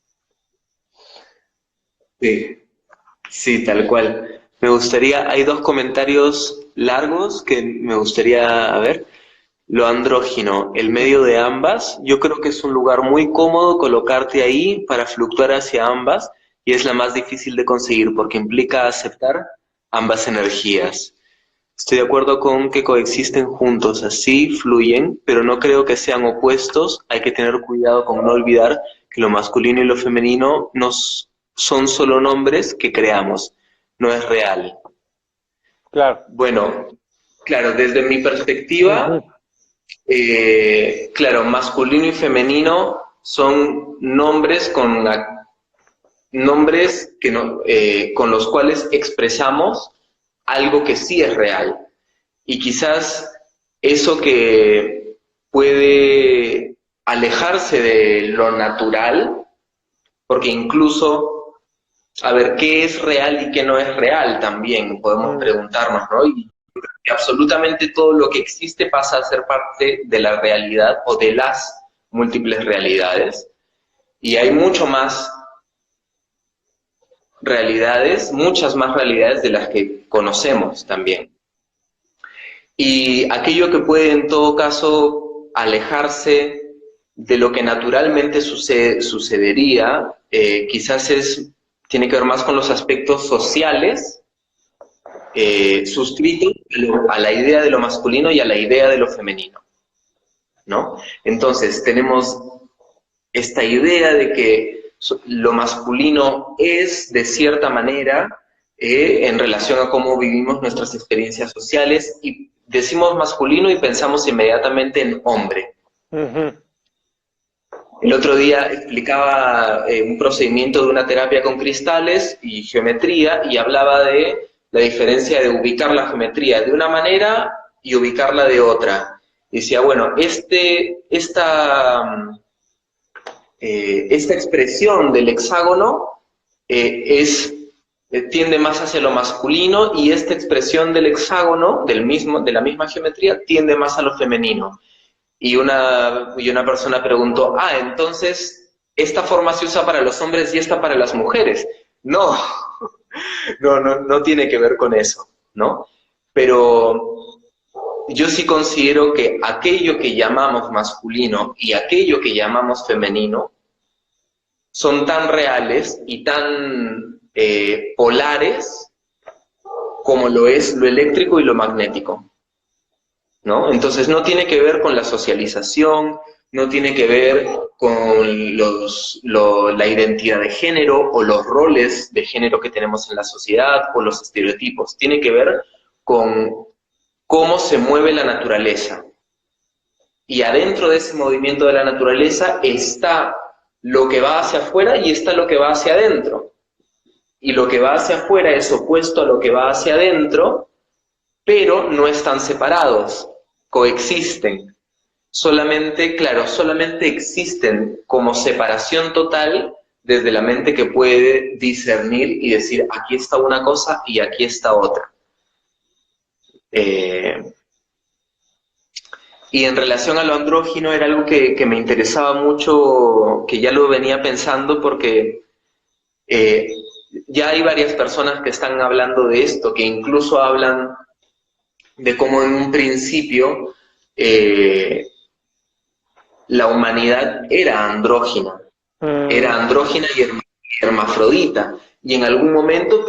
Sí, tal cual. Hay dos comentarios largos que me gustaría ver. Lo andrógino, el medio de ambas, yo creo que es un lugar muy cómodo colocarte ahí para fluctuar hacia ambas y es la más difícil de conseguir porque implica aceptar ambas energías. Estoy de acuerdo con que coexisten juntos, así fluyen, pero no creo que sean opuestos. Hay que tener cuidado con no olvidar que lo masculino y lo femenino son solo nombres que creamos, no es real. Claro. Bueno, claro, desde mi perspectiva, claro, masculino y femenino son nombres con nombres que no, con los cuales expresamos algo que sí es real. Y quizás eso que puede alejarse de lo natural, porque incluso, a ver, ¿qué es real y qué no es real? También podemos preguntarnos, ¿no? Y absolutamente todo lo que existe pasa a ser parte de la realidad o de las múltiples realidades. Y hay mucho más realidades, muchas más realidades de las que conocemos también. Y aquello que puede en todo caso alejarse de lo que naturalmente sucedería, quizás tiene que ver más con los aspectos sociales, suscritos a la idea de lo masculino y a la idea de lo femenino, ¿no? Entonces tenemos esta idea de que lo masculino es, de cierta manera, en relación a cómo vivimos nuestras experiencias sociales, y decimos masculino y pensamos inmediatamente en hombre. Uh-huh. El otro día explicaba un procedimiento de una terapia con cristales y geometría, y hablaba de la diferencia de ubicar la geometría de una manera y ubicarla de otra. Y decía, bueno, esta expresión del hexágono tiende más hacia lo masculino, y esta expresión del hexágono, de la misma geometría, tiende más a lo femenino. Y una persona preguntó, entonces, ¿esta forma se usa para los hombres y esta para las mujeres? No, no tiene que ver con eso, ¿no? Pero yo sí considero que aquello que llamamos masculino y aquello que llamamos femenino son tan reales y tan polares como lo es lo eléctrico y lo magnético, ¿no? Entonces no tiene que ver con la socialización, no tiene que ver con la identidad de género o los roles de género que tenemos en la sociedad o los estereotipos. Tiene que ver con cómo se mueve la naturaleza. Y adentro de ese movimiento de la naturaleza está lo que va hacia afuera y está lo que va hacia adentro. Y lo que va hacia afuera es opuesto a lo que va hacia adentro, pero no están separados, coexisten. Solamente existen como separación total desde la mente que puede discernir y decir, aquí está una cosa y aquí está otra. Y en relación a lo andrógino era algo que me interesaba mucho, que ya lo venía pensando, porque ya hay varias personas que están hablando de esto, que incluso hablan de cómo en un principio la humanidad era andrógina y hermafrodita, y en algún momento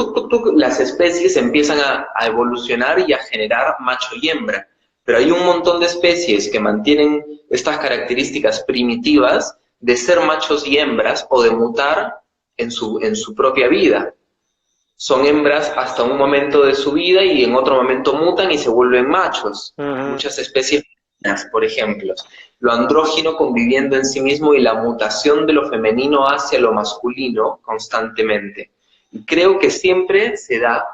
las especies empiezan a evolucionar y a generar macho y hembra, pero hay un montón de especies que mantienen estas características primitivas de ser machos y hembras o de mutar en su propia vida. Son hembras hasta un momento de su vida y en otro momento mutan y se vuelven machos. Uh-huh. Muchas especies, por ejemplo. Lo andrógino conviviendo en sí mismo y la mutación de lo femenino hacia lo masculino constantemente. Y creo que siempre se da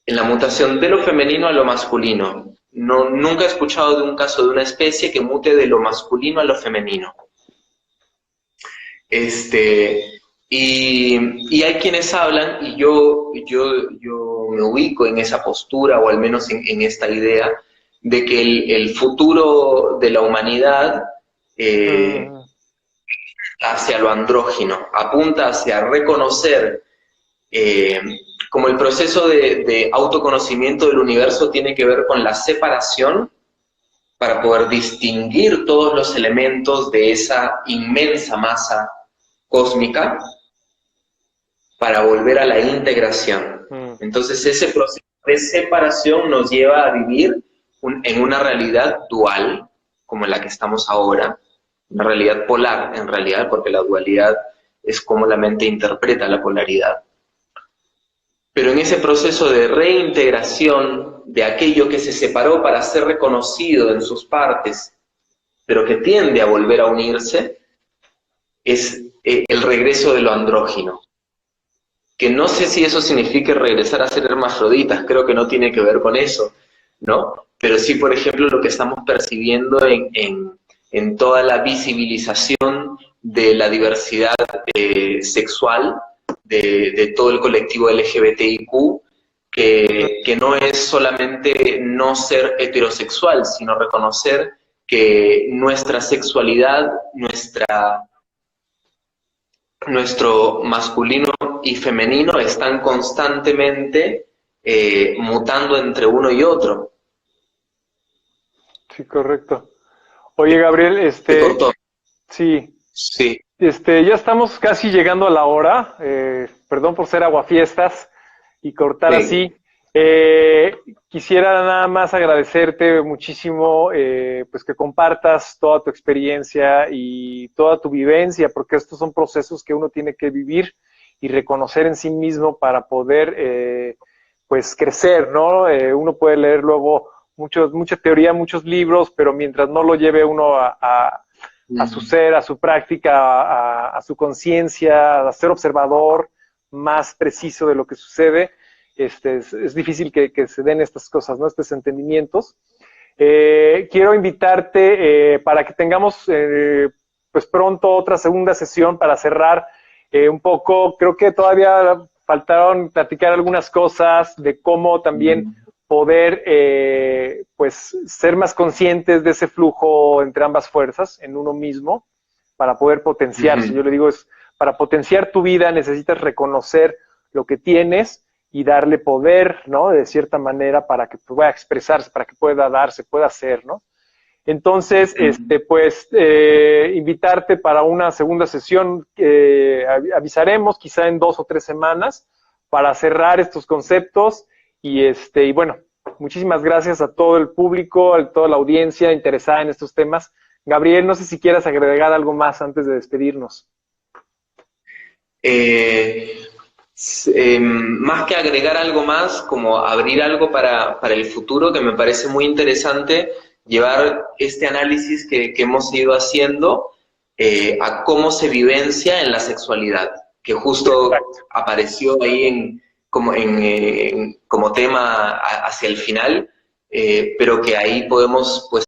en la mutación de lo femenino a lo masculino. Nunca he escuchado de un caso de una especie que mute de lo masculino a lo femenino. Y hay quienes hablan, y yo me ubico en esa postura, o al menos en esta idea, de que el futuro de la humanidad hacia lo andrógino, apunta hacia reconocer, como el proceso de autoconocimiento del universo tiene que ver con la separación, para poder distinguir todos los elementos de esa inmensa masa cósmica, para volver a la integración. Entonces ese proceso de separación nos lleva a vivir en una realidad dual, como en la que estamos ahora, una realidad polar en realidad, porque la dualidad es como la mente interpreta la polaridad. Pero en ese proceso de reintegración de aquello que se separó para ser reconocido en sus partes, pero que tiende a volver a unirse, es el regreso de lo andrógino. que no sé si eso signifique regresar a ser hermafroditas, creo que no tiene que ver con eso, ¿no? Pero sí, por ejemplo, lo que estamos percibiendo en toda la visibilización de la diversidad sexual de todo el colectivo LGBTIQ, que no es solamente no ser heterosexual, sino reconocer que nuestra sexualidad, nuestro masculino y femenino están constantemente mutando entre uno y otro. Sí, correcto. Oye, Gabriel, ¿Te cortó? sí, Sí. ya estamos casi llegando a la hora. Perdón por ser aguafiestas y cortar Sí. así. Quisiera nada más agradecerte muchísimo, pues que compartas toda tu experiencia y toda tu vivencia, porque estos son procesos que uno tiene que vivir y reconocer en sí mismo para poder, pues, crecer, ¿no? Uno puede leer luego mucha teoría, muchos libros, pero mientras no lo lleve uno a su ser, a su práctica, a su conciencia, a ser observador más preciso de lo que sucede, es difícil que se den estas cosas, ¿no? Estos entendimientos. Quiero invitarte para que tengamos pues pronto otra segunda sesión para cerrar un poco. Creo que todavía faltaron platicar algunas cosas de cómo también poder pues ser más conscientes de ese flujo entre ambas fuerzas en uno mismo para poder potenciarse. Yo le digo, para potenciar tu vida necesitas reconocer lo que tienes y darle poder, ¿no? De cierta manera para que pueda expresarse, para que pueda darse, pueda hacer, ¿no? Entonces, pues, invitarte para una segunda sesión, avisaremos quizá en 2 o 3 semanas para cerrar estos conceptos y bueno, muchísimas gracias a todo el público, a toda la audiencia interesada en estos temas. Gabriel, no sé si quieras agregar algo más antes de despedirnos. Más que agregar algo más, como abrir algo para el futuro, que me parece muy interesante llevar este análisis que hemos ido haciendo a cómo se vivencia en la sexualidad, que justo apareció ahí como tema hacia el final, pero que ahí podemos pues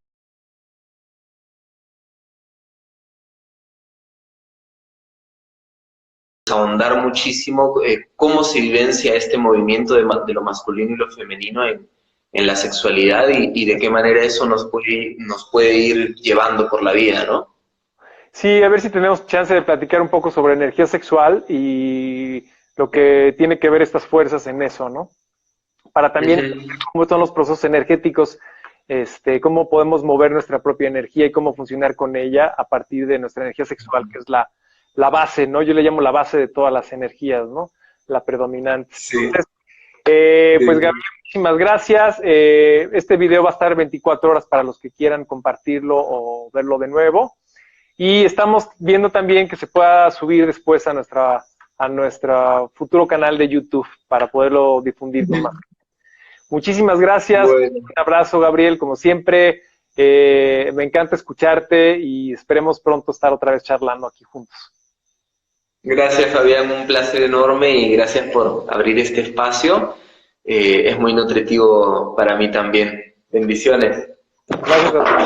ahondar muchísimo cómo se vivencia este movimiento de lo masculino y lo femenino en la sexualidad y de qué manera eso nos puede ir llevando por la vida, ¿no? Sí, a ver si tenemos chance de platicar un poco sobre energía sexual y lo que tiene que ver estas fuerzas en eso, ¿no? Para también cómo son los procesos energéticos, cómo podemos mover nuestra propia energía y cómo funcionar con ella a partir de nuestra energía sexual, que es la base, ¿no? Yo le llamo la base de todas las energías, ¿no? La predominante. Sí. Entonces, pues Gabriel, muchísimas gracias. Este video va a estar 24 horas para los que quieran compartirlo o verlo de nuevo. Y estamos viendo también que se pueda subir después a nuestro futuro canal de YouTube para poderlo difundir con más. Muchísimas gracias. Bueno. Un abrazo, Gabriel, como siempre. Me encanta escucharte y esperemos pronto estar otra vez charlando aquí juntos. Gracias, Fabián, un placer enorme y gracias por abrir este espacio. Es muy nutritivo para mí también. Bendiciones. Gracias a todos.